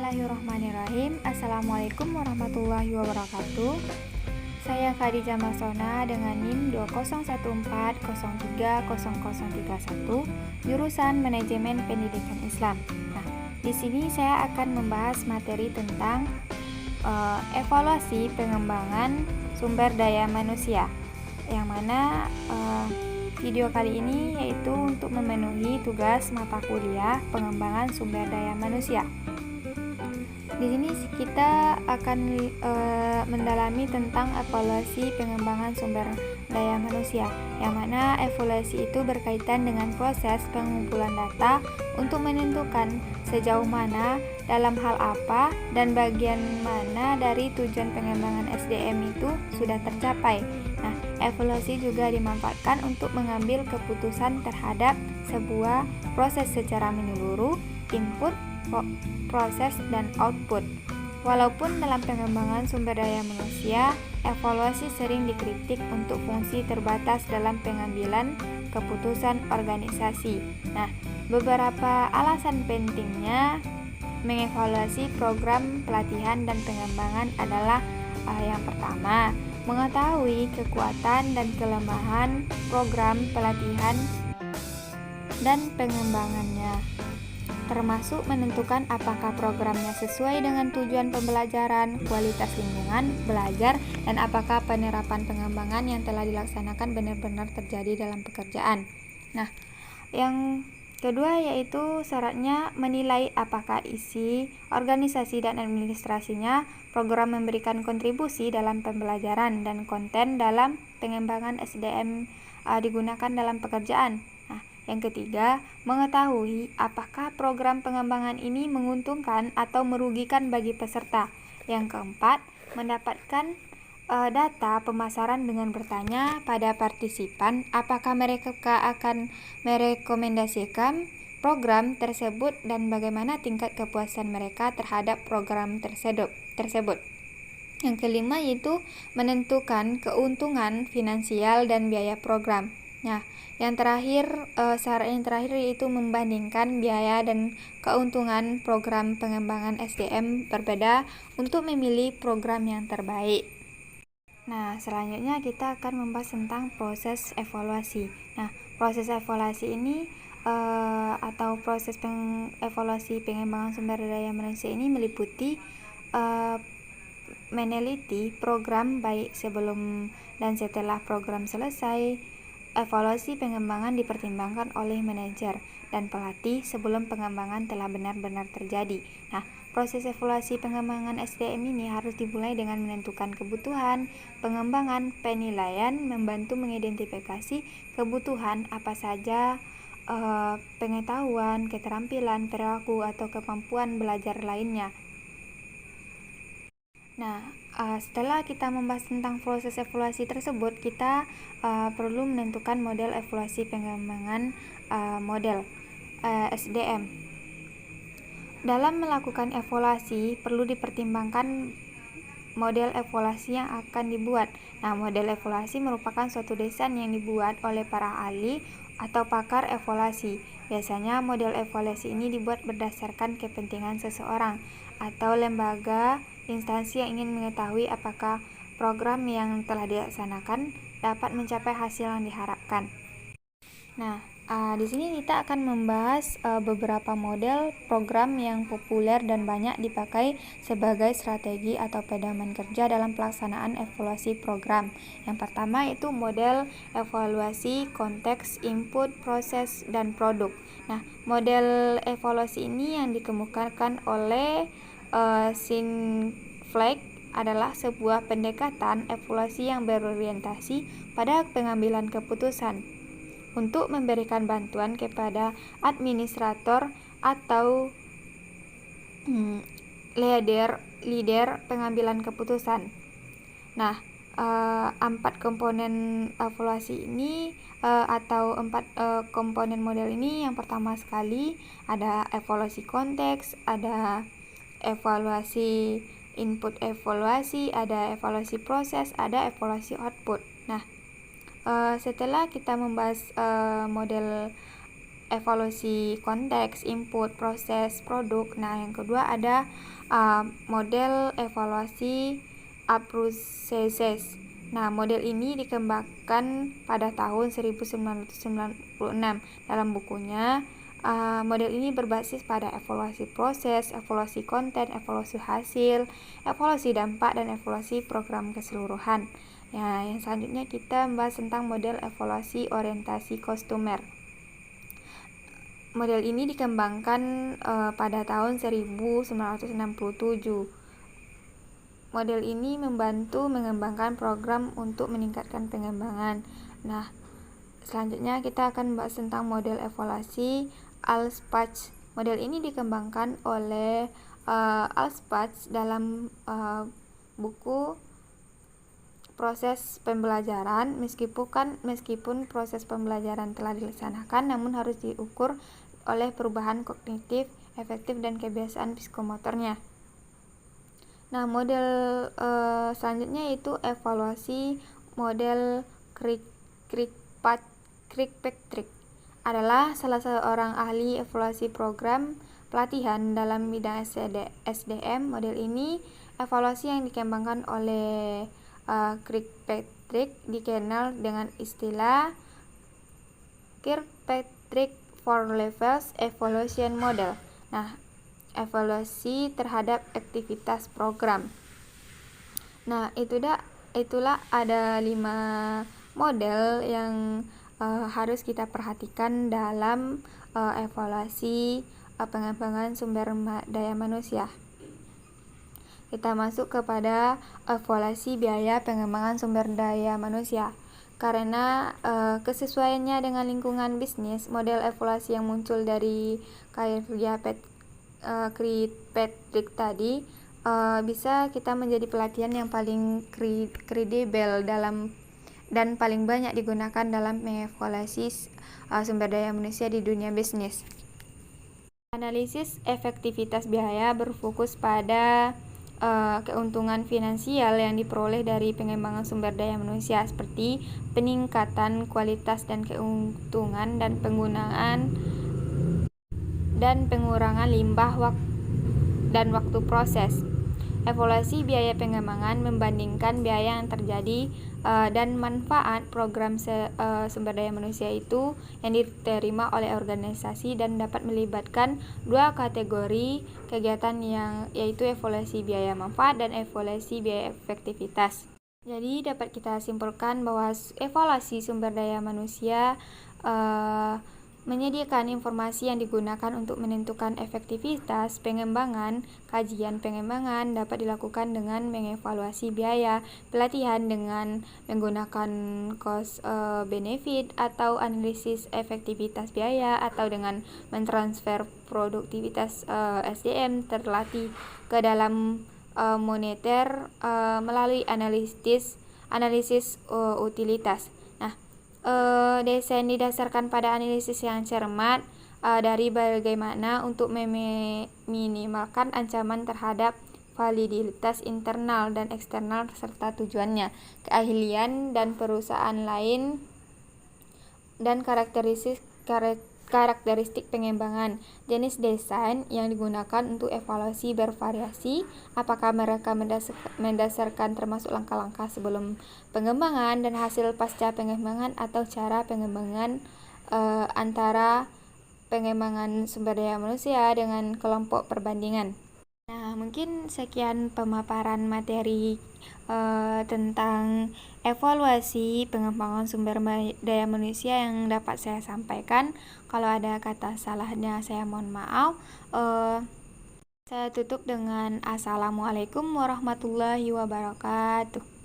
Bismillahirrahmanirrahim. Assalamualaikum warahmatullahi wabarakatuh. Saya Khadijah Masona dengan NIM 20140300031, jurusan Manajemen Pendidikan Islam. Nah, di sini saya akan membahas materi tentang evaluasi pengembangan sumber daya manusia, yang mana video kali ini yaitu untuk memenuhi tugas mata kuliah pengembangan sumber daya manusia. Di sini kita akan mendalami tentang evaluasi pengembangan sumber daya manusia, yang mana evaluasi itu berkaitan dengan proses pengumpulan data untuk menentukan sejauh mana, dalam hal apa, dan bagian mana dari tujuan pengembangan SDM itu sudah tercapai. Nah, evaluasi juga dimanfaatkan untuk mengambil keputusan terhadap sebuah proses secara menyeluruh, input, proses, dan output. Walaupun dalam pengembangan sumber daya manusia, evaluasi sering dikritik untuk fungsi terbatas dalam pengambilan keputusan organisasi. Nah, beberapa alasan pentingnya mengevaluasi program pelatihan dan pengembangan adalah yang pertama, mengetahui kekuatan dan kelemahan program pelatihan dan pengembangannya, termasuk menentukan apakah programnya sesuai dengan tujuan pembelajaran, kualitas lingkungan belajar, dan apakah penerapan pengembangan yang telah dilaksanakan benar-benar terjadi dalam pekerjaan. Nah, yang kedua yaitu syaratnya menilai apakah isi, organisasi, dan administrasinya program memberikan kontribusi dalam pembelajaran dan konten dalam pengembangan SDM digunakan dalam pekerjaan. Nah, yang ketiga, mengetahui apakah program pengembangan ini menguntungkan atau merugikan bagi peserta. Yang keempat, mendapatkan data pemasaran dengan bertanya pada partisipan apakah mereka akan merekomendasikan program tersebut dan bagaimana tingkat kepuasan mereka terhadap program tersebut. Yang kelima yaitu menentukan keuntungan finansial dan biaya program. Nah, syarat yang terakhir yaitu membandingkan biaya dan keuntungan program pengembangan SDM berbeda untuk memilih program yang terbaik. Nah, selanjutnya kita akan membahas tentang proses evaluasi. Nah, proses evaluasi ini atau proses evaluasi pengembangan sumber daya manusia ini meliputi meneliti program baik sebelum dan setelah program selesai. Evaluasi pengembangan dipertimbangkan oleh manajer dan pelatih sebelum pengembangan telah benar-benar terjadi. Nah, proses evaluasi pengembangan SDM ini harus dimulai dengan menentukan kebutuhan, pengembangan, penilaian, membantu mengidentifikasi kebutuhan apa saja, pengetahuan, keterampilan, perilaku, atau kemampuan belajar lainnya. Nah, setelah kita membahas tentang proses evaluasi tersebut, kita perlu menentukan model evaluasi pengembangan model SDM. Dalam melakukan evaluasi, perlu dipertimbangkan model evaluasi yang akan dibuat. Nah, model evaluasi merupakan suatu desain yang dibuat oleh para ahli atau pakar evaluasi. Biasanya model evaluasi ini dibuat berdasarkan kepentingan seseorang atau lembaga instansi yang ingin mengetahui apakah program yang telah dilaksanakan dapat mencapai hasil yang diharapkan. Nah, di sini kita akan membahas beberapa model program yang populer dan banyak dipakai sebagai strategi atau pedoman kerja dalam pelaksanaan evaluasi program. Yang pertama yaitu model evaluasi konteks, input, proses, dan produk. Nah, model evaluasi ini yang dikemukakan oleh Sinfleck adalah sebuah pendekatan evaluasi yang berorientasi pada pengambilan keputusan untuk memberikan bantuan kepada administrator atau leader pengambilan keputusan. Nah, 4 komponen evaluasi ini atau 4 komponen model ini, yang pertama sekali ada evaluasi konteks, ada evaluasi input evaluasi, ada evaluasi proses, ada evaluasi output. Nah, setelah kita membahas model evaluasi konteks, input, proses, produk. Nah, yang kedua ada model evaluasi Abruzzese. Nah, model ini dikembangkan pada tahun 1996. Dalam bukunya, model ini berbasis pada evaluasi proses, evaluasi konten, evaluasi hasil, evaluasi dampak, dan evaluasi program keseluruhan. Ya, yang selanjutnya kita membahas tentang model evaluasi orientasi customer. Model ini dikembangkan pada tahun 1967. Model ini membantu mengembangkan program untuk meningkatkan pengembangan. Nah, selanjutnya kita akan membahas tentang model evaluasi Alspach. Model ini dikembangkan oleh Alspach dalam buku proses pembelajaran. Meskipun proses pembelajaran telah dilaksanakan, namun harus diukur oleh perubahan kognitif, efektif, dan kebiasaan psikomotornya. Nah, model selanjutnya yaitu evaluasi model Kirkpatrick adalah salah seorang ahli evaluasi program pelatihan dalam bidang SDM. Model ini evaluasi yang dikembangkan oleh Kirkpatrick dikenal dengan istilah Kirkpatrick Four Levels Evaluation Model. Nah, evaluasi terhadap aktivitas program. Nah, itulah ada 5 model yang harus kita perhatikan dalam evaluasi pengembangan sumber daya manusia. Kita masuk kepada evaluasi biaya pengembangan sumber daya manusia. Karena kesesuaiannya dengan lingkungan bisnis, model evaluasi yang muncul dari karya Kirkpatrick tadi bisa kita menjadi pelatihan yang paling kredibel dan paling banyak digunakan dalam mengevaluasi sumber daya manusia di dunia bisnis. Analisis efektivitas biaya berfokus pada keuntungan finansial yang diperoleh dari pengembangan sumber daya manusia, seperti peningkatan kualitas dan keuntungan dan penggunaan dan pengurangan limbah dan waktu proses. Evaluasi biaya pengembangan membandingkan biaya yang terjadi dan manfaat program sumber daya manusia itu yang diterima oleh organisasi, dan dapat melibatkan 2 kategori kegiatan yaitu evaluasi biaya manfaat dan evaluasi biaya efektivitas. Jadi dapat kita simpulkan bahwa evaluasi sumber daya manusia menyediakan informasi yang digunakan untuk menentukan efektivitas pengembangan. Kajian pengembangan dapat dilakukan dengan mengevaluasi biaya pelatihan dengan menggunakan cost benefit atau analisis efektivitas biaya, atau dengan mentransfer produktivitas SDM terlatih ke dalam moneter melalui analisis utilitas. Desain didasarkan pada analisis yang cermat dari bagaimana untuk meminimalkan ancaman terhadap validitas internal dan eksternal serta tujuannya, keahlian dan perusahaan lain, dan karakteristik pengembangan. Jenis desain yang digunakan untuk evaluasi bervariasi, apakah mereka mendasarkan termasuk langkah-langkah sebelum pengembangan dan hasil pasca pengembangan, atau cara pengembangan antara pengembangan sumber daya manusia dengan kelompok perbandingan. Nah, mungkin sekian pemaparan materi tentang evaluasi pengembangan sumber daya manusia yang dapat saya sampaikan. Kalau ada kata salahnya saya mohon maaf. Saya tutup dengan Assalamualaikum warahmatullahi wabarakatuh.